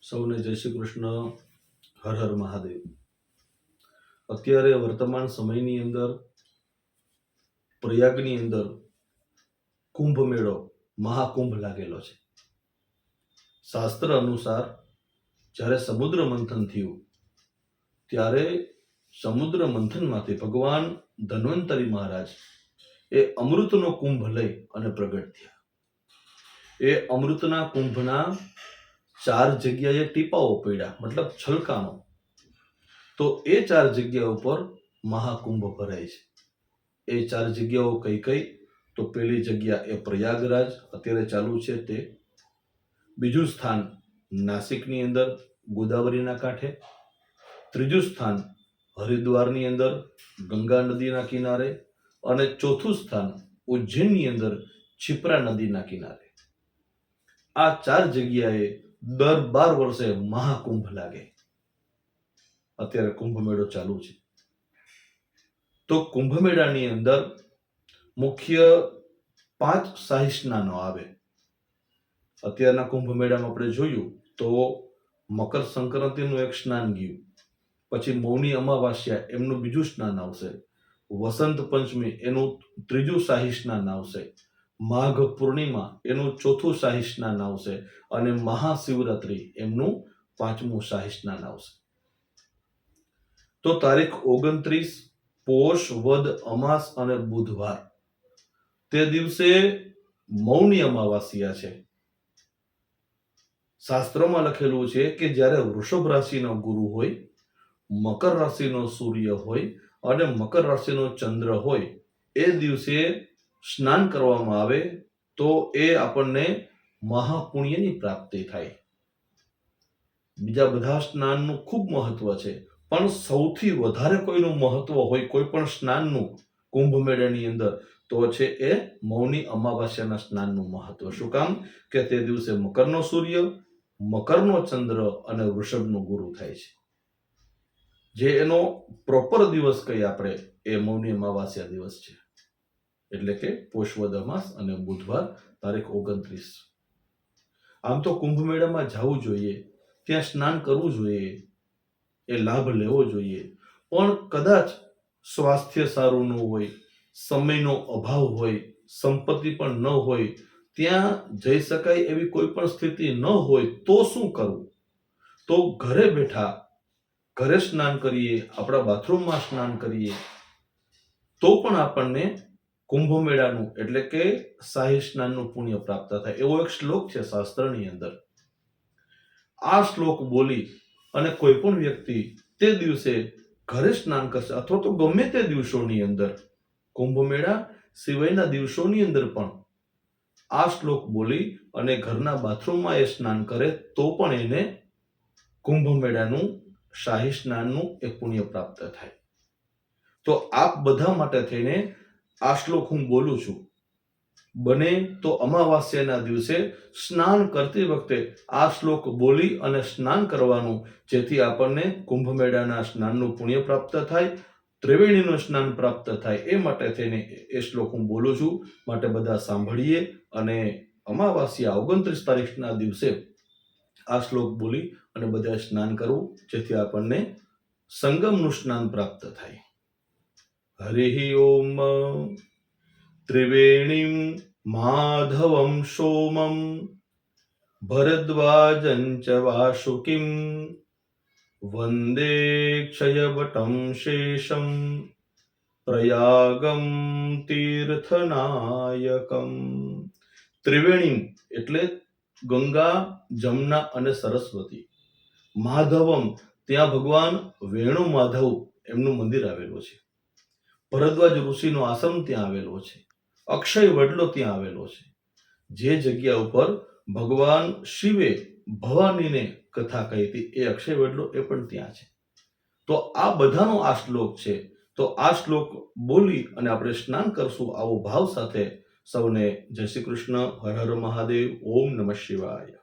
સૌને જય શ્રી કૃષ્ણ. હર હર મહાદેવ. અત્યારે વર્તમાન સમયની અંદર પ્રયાગની અંદર કુંભ મેળો મહાકુંભ લાગેલો છે. શાસ્ત્ર અનુસાર જ્યારે સમુદ્ર મંથન થયું ત્યારે સમુદ્ર મંથનમાંથી ભગવાન ધન્વંતરી મહારાજ એ અમૃતનો કુંભ લઈ અને પ્રગટ થયા. એ અમૃતના કુંભના 4 જગ્યાએ ટીપાઓ પડ્યા, મતલબ છલકાણો. તો એ 4 જગ્યા ઉપર મહાકુંભ ભરાય છે. એ 4 જગ્યાઓ કઈ કઈ? તો પહેલી જગ્યા એ પ્રયાગરાજ અત્યારે ચાલુ છે તે. બીજું સ્થાન નાસિકની અંદર ગોદાવરીના કાંઠે. ત્રીજું સ્થાન હરિદ્વારની અંદર ગંગા નદીના કિનારે. અને ચોથું સ્થાન ઉજ્જૈનની અંદર છિપ્રા નદીના કિનારે. આ 4 જગ્યાએ દર 12 વર્ષે મહાકુંભ લાગે. અત્યારે કુંભ મેળો ચાલુ છે. તો કુંભ મેળાની અંદર મુખ્ય 5 શાહી સ્નાનો આવે. અત્યારના કુંભ મેળામાં આપણે જોયું તો મકર સંક્રાંતિનું એક સ્નાન ગયું, પછી મૌની અમાવાસ્યા એમનું બીજું સ્નાન આવશે, વસંત પંચમી એનું ત્રીજું શાહી સ્નાન આવશે, માઘ પૂર્ણિમા એનું ચોથું શાહી સ્નાન આવશે, અને મહાશિવરાત્રી એમનું 5મું શાહી સ્નાન આવશે. તો તારીખ 29 પોષ વદ અમાસ અને બુધવાર તે દિવસે મૌની અમાવાસ્યા છે. શાસ્ત્રોમાં લખેલું છે કે જ્યારે વૃષભ રાશિનો ગુરુ હોય, મકર રાશિનો સૂર્ય હોય અને મકર રાશિનો ચંદ્ર હોય, એ દિવસે સ્નાન કરવામાં આવે તો એ આપણને મહાપુણ્યની પ્રાપ્તિ થાય. બીજા બધા સ્નાનનું ખૂબ મહત્વ છે, પણ સૌથી વધારે કોઈનું મહત્વ હોય કોઈ પણ સ્નાનનું કુંભ મેળાની અંદર તો છે એ મૌની અમાવાસ્યાના સ્નાનનું મહત્વ. શું કામ? કે તે દિવસે મકરનો સૂર્ય, મકરનો ચંદ્ર અને વૃષભનો ગુરુ થાય છે. જે એનો પ્રોપર દિવસ કહીએ આપણે એ મૌની અમાવાસ્યા દિવસ છે, એટલે કે પોષ વદ અમાસ અને બુધવાર તારીખ 29. આમ તો કુંભ મેળામાં જવું જોઈએ, ત્યાં સ્નાન કરવું જોઈએ, એ લાભ લેવો જોઈએ. પણ કદાચ સ્વાસ્થ્ય સારું ન હોય, સમયનો અભાવ હોય, સંપત્તિ પણ ન હોય, ત્યાં જઈ શકાય એવી કોઈ પણ સ્થિતિ ન હોય તો શું કરવું? તો ઘરે બેઠા ઘરે સ્નાન કરીએ, આપણા બાથરૂમમાં સ્નાન કરીએ તો પણ આપણને કુંભ મેળાનું એટલે કે શાહી સ્નાનનું પુણ્ય પ્રાપ્ત થાય. એવો એક શ્લોક છે શાસ્ત્રની અંદર. આ શ્લોક બોલી અને કોઈ પણ વ્યક્તિ તે દિવસે ઘરે સ્નાન કરશે, અથવા તો ગમે તે દિવસોની અંદર, કુંભ મેળા સિવાયના દિવસોની અંદર પણ આ શ્લોક બોલી અને ઘરના બાથરૂમમાં એ સ્નાન કરે તો પણ એને કુંભ મેળાનું શાહી સ્નાનનું એક પુણ્ય પ્રાપ્ત થાય. તો આપ બધા માટે થઈને આ શ્લોક હું બોલું છું. બને તો અમાવાસ્યાના દિવસે સ્નાન કરતી વખતે આ શ્લોક બોલી અને સ્નાન કરવાનું, જેથી આપણને કુંભ મેળાના સ્નાનનું પુણ્ય પ્રાપ્ત થાય, ત્રિવેણીનું સ્નાન પ્રાપ્ત થાય. એ માટે થઈને એ શ્લોક હું બોલું છું. માટે બધા સાંભળીએ અને અમાવાસ્યા 29 તારીખના દિવસે આ શ્લોક બોલી અને બધા સ્નાન કરવું, જેથી આપણને સંગમનું સ્નાન પ્રાપ્ત થાય. હરિ ઓમ. ત્રિવેણીમ માધવમ સોમમ ભરદ્વાજં ચ વાસુકિમ વંદે ક્ષયવટં શેષમ પ્રયાગમ તીર્થનાયકમ. ત્રિવેણીમ એટલે ગંગા, જમના અને સરસ્વતી. માધવમ ત્યાં ભગવાન વેણુ માધવ એમનું મંદિર આવેલું છે. ભરદ્વાજ ઋષિનો આશ્રમ ત્યાં આવેલો છે. અક્ષય વડલો ત્યાં આવેલો છે. જે જગ્યા ઉપર ભગવાન શિવે ભવાનીને કથા કહી હતી એ અક્ષય વડલો એ પણ ત્યાં છે. તો આ બધાનો આ શ્લોક છે. તો આ શ્લોક બોલી અને આપણે સ્નાન કરશું આવો ભાવ સાથે સૌને જય શ્રી કૃષ્ણ. હર હર મહાદેવ. ઓમ નમઃ શિવાય.